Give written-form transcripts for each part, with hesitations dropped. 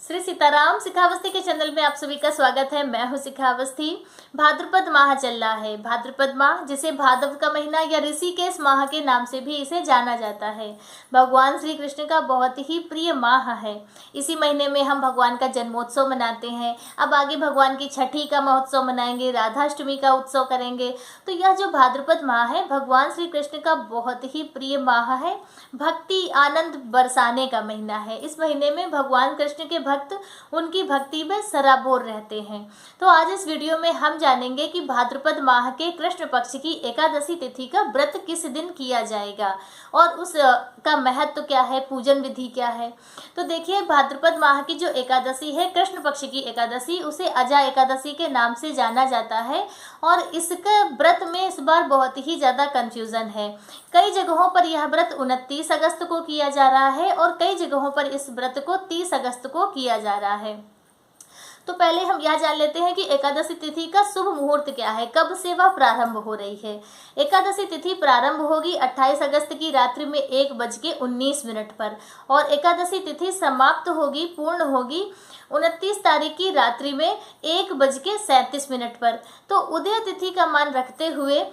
श्री सीताराम शिखावस्थी के चैनल में आप सभी का स्वागत है। मैं हूं शिखावस्थी। भाद्रपद माह चल रहा है। भाद्रपद माह जिसे भादव का महीना या ऋषिकेश माह के नाम से भी इसे जाना जाता है, भगवान श्री कृष्ण का बहुत ही प्रिय माह है। इसी महीने में हम भगवान का जन्मोत्सव मनाते हैं। अब आगे भगवान की छठी का महोत्सव मनाएंगे, राधाष्टमी का उत्सव करेंगे। तो यह जो भाद्रपद माह है भगवान श्री कृष्ण का बहुत ही प्रिय माह है। भक्ति आनंद बरसाने का महीना है। इस महीने में भगवान कृष्ण के भक्त उनकी भक्ति में सराबोर रहते हैं। तो आज इस वीडियो में हम जानेंगे कि भाद्रपद माह के कृष्ण पक्ष की एकादशी तिथि का व्रत किस दिन किया जाएगा और उस का महत्व क्या है, पूजन विधि क्या है। तो देखिए, भाद्रपद माह की जो एकादशी है, कृष्ण पक्ष की एकादशी, उसे अजा एकादशी के नाम से जाना जाता है। और इसका व्रत में इस बार बहुत ही ज़्यादा कंफ्यूजन है। कई जगहों पर यह व्रत 29 अगस्त को किया जा रहा है और कई जगहों पर इस व्रत को 30 अगस्त को किया जा रहा है। तो पहले हम यह जान लेते हैं कि एकादशी तिथि का शुभ मुहूर्त क्या है, कब से वह प्रारंभ हो रही है। एकादशी तिथि प्रारंभ होगी 28 अगस्त की रात्रि में 1:19 पर और एकादशी तिथि समाप्त होगी, पूर्ण होगी 29 तारीख की रात्रि में 1:37 पर। तो उदय तिथि का मान रखते हुए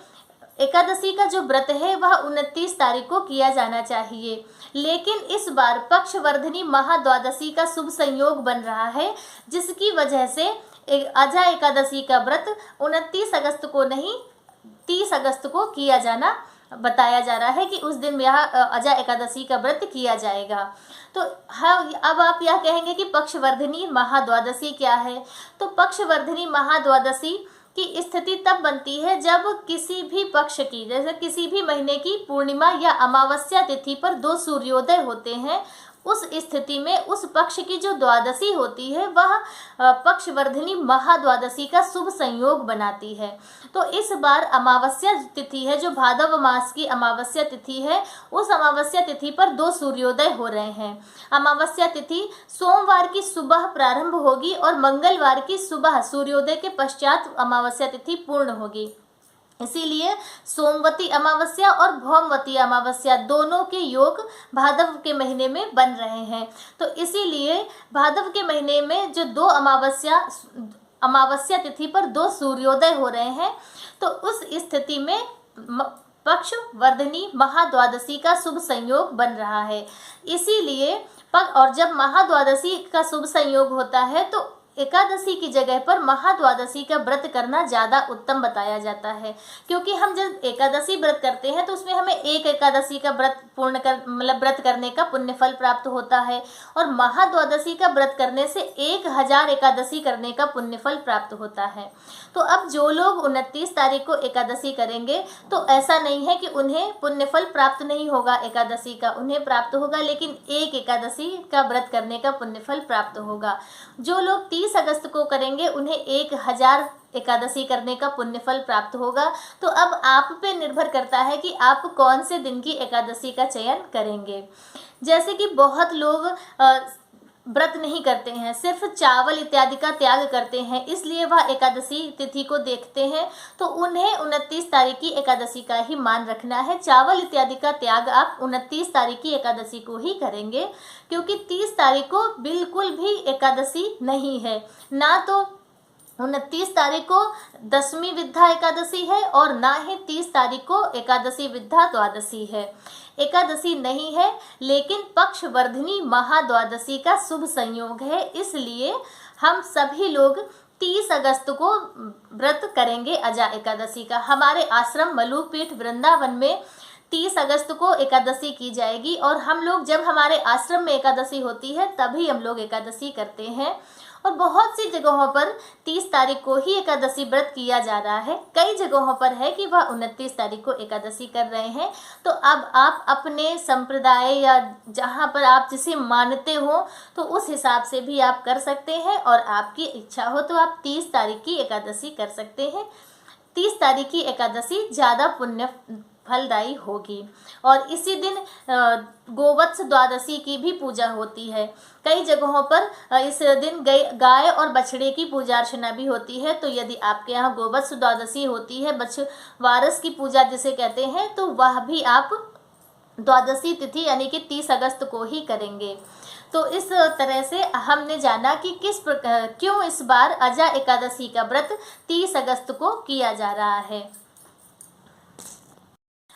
एकादशी का जो व्रत है वह 29 तारीख को किया जाना चाहिए। लेकिन इस बार पक्षवर्धिनी महाद्वादशी का शुभ संयोग बन रहा है, जिसकी वजह से अजा एकादशी का व्रत 29 अगस्त को नहीं 30 अगस्त को किया जाना बताया जा रहा है कि उस दिन यह अजा एकादशी का व्रत किया जाएगा। तो हाँ, अब आप यह कहेंगे कि पक्षवर्धिनी महाद्वादशी क्या है। तो पक्षवर्धिनी महाद्वादशी की स्थिति तब बनती है जब किसी भी पक्ष की, जैसे किसी भी महीने की पूर्णिमा या अमावस्या तिथि पर 2 सूर्योदय होते हैं। उस स्थिति में उस पक्ष की जो द्वादशी होती है वह पक्षवर्धिनी महाद्वादशी का शुभ संयोग बनाती है। तो इस बार अमावस्या तिथि है, जो भादव मास की अमावस्या तिथि है, उस अमावस्या तिथि पर 2 सूर्योदय हो रहे हैं। अमावस्या तिथि सोमवार की सुबह प्रारंभ होगी और मंगलवार की सुबह सूर्योदय के पश्चात अमावस्या तिथि पूर्ण होगी। इसीलिए सोमवती अमावस्या और भौमवती अमावस्या दोनों के योग भादव के महीने में बन रहे हैं। तो इसीलिए भादव के महीने में जो 2 अमावस्या तिथि पर 2 सूर्योदय हो रहे हैं, तो उस स्थिति में पक्षवर्धिनी महाद्वादशी का शुभ संयोग बन रहा है। इसीलिए और जब महाद्वादशी का शुभ संयोग होता है तो एकादशी की जगह पर महाद्वादशी का व्रत करना ज़्यादा उत्तम बताया जाता है। क्योंकि हम जब एकादशी व्रत करते हैं तो उसमें हमें एक एकादशी का व्रत व्रत करने का पुण्य फल प्राप्त होता है और महाद्वादशी का व्रत करने से 1000 एकादशी करने का पुण्य फल प्राप्त होता है। तो अब जो लोग 29 तारीख को एकादशी करेंगे तो ऐसा नहीं है कि उन्हें पुण्य फल प्राप्त नहीं होगा एकादशी का, उन्हें प्राप्त होगा, लेकिन एक एकादशी का व्रत करने का पुण्य फल प्राप्त होगा। जो लोग 30 अगस्त को करेंगे उन्हें 1000 एकादशी करने का पुण्य फल प्राप्त होगा। तो अब आप पे निर्भर करता है कि आप कौन से दिन की एकादशी का चयन करेंगे। जैसे कि बहुत लोग व्रत नहीं करते हैं, सिर्फ चावल इत्यादि का त्याग करते हैं, इसलिए वह एकादशी तिथि को देखते हैं, तो उन्हें 29 तारीख की एकादशी का ही मान रखना है। चावल इत्यादि का त्याग आप 29 तारीख की एकादशी को ही करेंगे, क्योंकि 30 तारीख को बिल्कुल भी एकादशी नहीं है। ना तो 29 तारीख को दशमी विद्या एकादशी है और ना ही 30 तारीख को एकादशी विद्या द्वादशी है। एकादशी नहीं है, लेकिन पक्षवर्धिनी महाद्वादशी का शुभ संयोग है। इसलिए हम सभी लोग 30 अगस्त को व्रत करेंगे अजा एकादशी का। हमारे आश्रम मलुकपीठ वृंदावन में 30 अगस्त को एकादशी की जाएगी और हम लोग जब हमारे आश्रम में एकादशी होती है तभी हम लोग एकादशी करते हैं। और बहुत सी जगहों पर 30 तारीख को ही एकादशी व्रत किया जा रहा है। कई जगहों पर है कि वह 29 तारीख को एकादशी कर रहे हैं। तो अब आप अपने संप्रदाय या जहाँ पर आप जिसे मानते हो तो उस हिसाब से भी आप कर सकते हैं, और आपकी इच्छा हो तो आप 30 तारीख की एकादशी कर सकते हैं। 30 तारीख की एकादशी ज़्यादा पुण्य फलदायी होगी। और इसी दिन गोवत्स द्वादशी की भी पूजा होती है। कई जगहों पर इस दिन गाय और बछड़े की पूजा अर्चना भी होती है। तो यदि आपके यहाँ गोवत्स द्वादशी होती है, बछवारस की पूजा जिसे कहते हैं, तो वह भी आप द्वादशी तिथि यानी कि 30 अगस्त को ही करेंगे। तो इस तरह से हमने जाना कि किस प्रकार क्यों इस बार अजा एकादशी का व्रत 30 अगस्त को किया जा रहा है।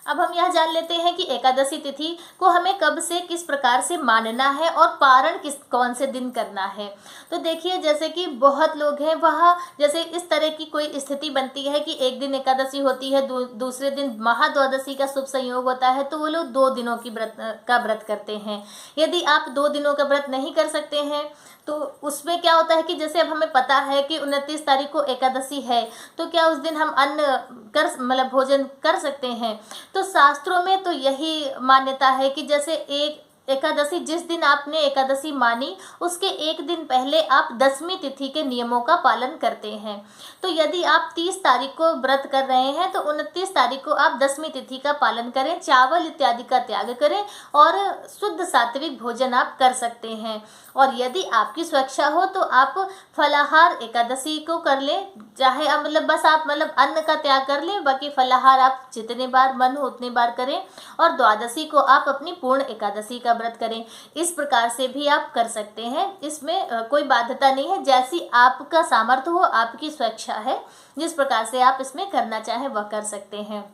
अब हम यह जान लेते हैं कि एकादशी तिथि को हमें कब से किस प्रकार से मानना है और पारण कौन से दिन करना है। तो देखिए, जैसे कि बहुत लोग हैं वह जैसे इस तरह की कोई स्थिति बनती है कि एक दिन एकादशी होती है, दूसरे दिन महाद्वादशी का शुभ संयोग होता है, तो वो लोग 2 दिनों की व्रत करते हैं। यदि आप 2 दिनों का व्रत नहीं कर सकते हैं तो उसमें क्या होता है कि जैसे अब हमें पता है कि 29 तारीख को एकादशी है, तो क्या उस दिन हम अन्न भोजन कर सकते हैं। तो शास्त्रों में तो यही मान्यता है कि जैसे एक एकादशी, जिस दिन आपने एकादशी मानी उसके एक दिन पहले आप 10वीं तिथि के नियमों का पालन करते हैं। तो यदि आप 30 तारीख को व्रत कर रहे हैं तो 29 तारीख को आप 10वीं तिथि का पालन करें, चावल इत्यादि का त्याग करें और शुद्ध सात्विक भोजन आप कर सकते हैं। और यदि आपकी स्वेच्छा हो तो आप फलाहार एकादशी को कर लें, चाहे आप बस आप अन्न का त्याग कर लें, बाकी फलाहार आप जितने बार मन हो उतने बार करें और द्वादशी को आप अपनी पूर्ण एकादशी का व्रत करें। इस प्रकार से भी आप कर सकते हैं, इसमें कोई बाध्यता नहीं है। जैसी आपका सामर्थ्य हो, आपकी स्वेच्छा है, जिस प्रकार से आप इसमें करना चाहें वह कर सकते हैं।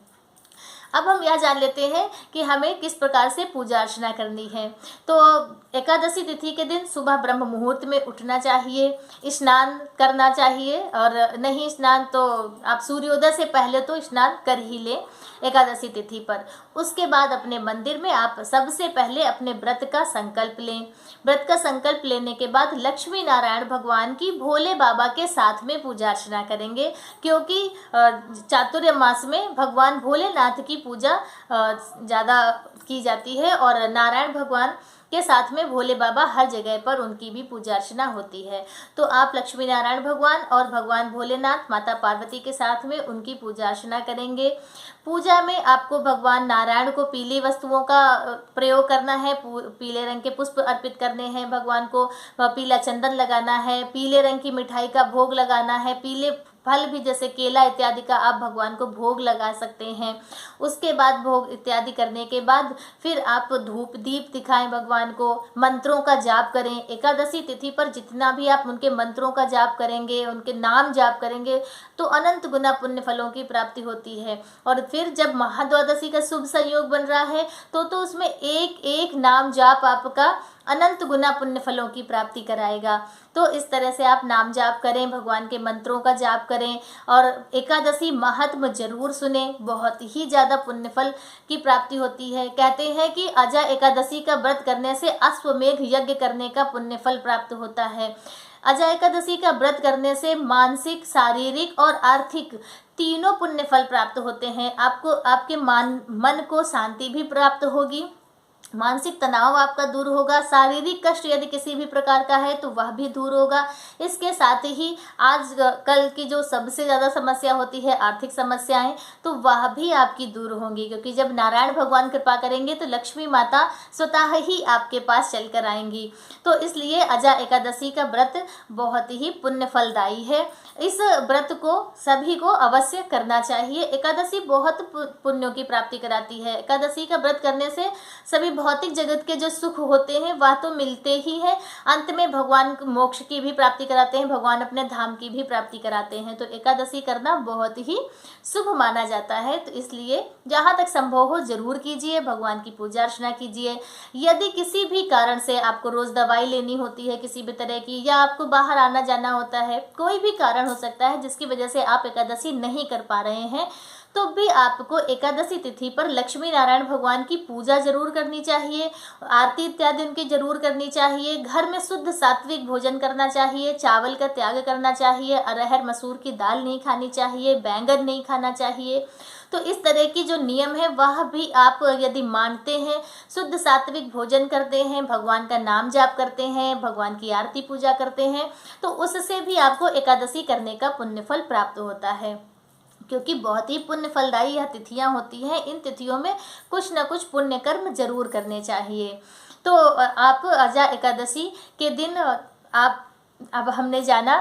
अब हम यह जान लेते हैं कि हमें किस प्रकार से पूजा अर्चना करनी है। तो एकादशी तिथि के दिन सुबह ब्रह्म मुहूर्त में उठना चाहिए, स्नान करना चाहिए, और नहीं स्नान तो आप सूर्योदय से पहले तो स्नान कर ही लें एकादशी तिथि पर। उसके बाद अपने मंदिर में आप सबसे पहले अपने व्रत का संकल्प लें। व्रत का संकल्प लेने के बाद लक्ष्मी नारायण भगवान की भोले बाबा के साथ में पूजा अर्चना करेंगे, क्योंकि चातुर्य मास में भगवान भोलेनाथ की पूजा ज़्यादा की जाती है और नारायण भगवान के साथ में भोले बाबा हर जगह पर उनकी भी पूजा अर्चना होती है। तो आप लक्ष्मी नारायण भगवान और भगवान भोलेनाथ माता पार्वती के साथ में उनकी पूजा अर्चना करेंगे। पूजा में आपको भगवान नारायण को पीली वस्तुओं का प्रयोग करना है, पीले रंग के पुष्प अर्पित करने हैं भगवान को, पीला चंदन लगाना है, पीले रंग की मिठाई का भोग लगाना है, पीले फल भी जैसे केला इत्यादि का आप भगवान को भोग लगा सकते हैं। उसके बाद भोग इत्यादि करने के बाद फिर आप धूप दीप दिखाएं भगवान को, मंत्रों का जाप करें। एकादशी तिथि पर जितना भी आप उनके मंत्रों का जाप करेंगे, उनके नाम जाप करेंगे, तो अनंत गुना पुण्य फलों की प्राप्ति होती है। और फिर जब महाद्वादशी का शुभ संयोग बन रहा है तो उसमें एक एक नाम जाप आपका अनंत गुना पुण्य फलों की प्राप्ति कराएगा। तो इस तरह से आप नाम जाप करें, भगवान के मंत्रों का जाप करें और एकादशी महात्म जरूर सुने, बहुत ही ज़्यादा पुण्य फल की प्राप्ति होती है। कहते हैं कि अजा एकादशी का व्रत करने से अश्वमेघ यज्ञ करने का पुण्य फल प्राप्त होता है। अजा एकादशी का व्रत करने से मानसिक, शारीरिक और आर्थिक तीनों पुण्य फल प्राप्त होते हैं। आपको आपके मन को शांति भी प्राप्त होगी, मानसिक तनाव आपका दूर होगा, शारीरिक कष्ट यदि किसी भी प्रकार का है तो वह भी दूर होगा। इसके साथ ही आज कल की जो सबसे ज़्यादा समस्या होती है आर्थिक समस्याएं, तो वह भी आपकी दूर होंगी, क्योंकि जब नारायण भगवान कृपा करेंगे तो लक्ष्मी माता स्वतः ही आपके पास चल कर आएंगी। तो इसलिए अजा एकादशी का व्रत बहुत ही पुण्य फलदायी है। इस व्रत को सभी को अवश्य करना चाहिए। एकादशी बहुत पुण्यों की प्राप्ति कराती है। एकादशी का व्रत करने से सभी भौतिक जगत के जो सुख होते हैं वह तो मिलते ही हैं, अंत में भगवान मोक्ष की भी प्राप्ति कराते हैं, भगवान अपने धाम की भी प्राप्ति कराते हैं। तो एकादशी करना बहुत ही शुभ माना जाता है। तो इसलिए जहाँ तक संभव हो जरूर कीजिए, भगवान की पूजा अर्चना कीजिए। यदि किसी भी कारण से आपको रोज दवाई लेनी होती है किसी भी तरह की, या आपको बाहर आना जाना होता है, कोई भी कारण हो सकता है जिसकी वजह से आप एकादशी नहीं कर पा रहे हैं, तो भी आपको एकादशी तिथि पर लक्ष्मी नारायण भगवान की पूजा जरूर करनी चाहिए, आरती इत्यादि उनकी जरूर करनी चाहिए। घर में शुद्ध सात्विक भोजन करना चाहिए, चावल का त्याग करना चाहिए, अरहर मसूर की दाल नहीं खानी चाहिए, बैंगन नहीं खाना चाहिए। तो इस तरह की जो नियम है वह भी आप यदि मानते हैं, शुद्ध सात्विक भोजन करते हैं, भगवान का नाम जाप करते हैं, भगवान की आरती पूजा करते हैं, तो उससे भी आपको एकादशी करने का पुण्य फल प्राप्त होता है, क्योंकि बहुत ही पुण्य फलदायी यह तिथियां होती हैं। इन तिथियों में कुछ न कुछ पुण्य कर्म जरूर करने चाहिए। तो आप अजा एकादशी के दिन आप अब हमने जाना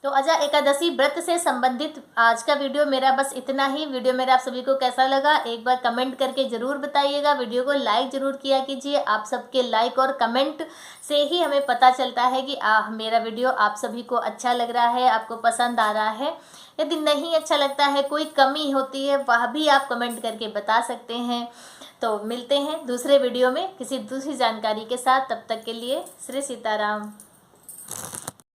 तो अजा एकादशी व्रत से संबंधित आज का वीडियो मेरा बस इतना ही। वीडियो मेरा आप सभी को कैसा लगा एक बार कमेंट करके ज़रूर बताइएगा। वीडियो को लाइक ज़रूर किया कीजिए। आप सबके लाइक और कमेंट से ही हमें पता चलता है कि मेरा वीडियो आप सभी को अच्छा लग रहा है, आपको पसंद आ रहा है। यदि नहीं अच्छा लगता है, कोई कमी होती है, वह भी आप कमेंट करके बता सकते हैं। तो मिलते हैं दूसरे वीडियो में किसी दूसरी जानकारी के साथ। तब तक के लिए श्री सीताराम।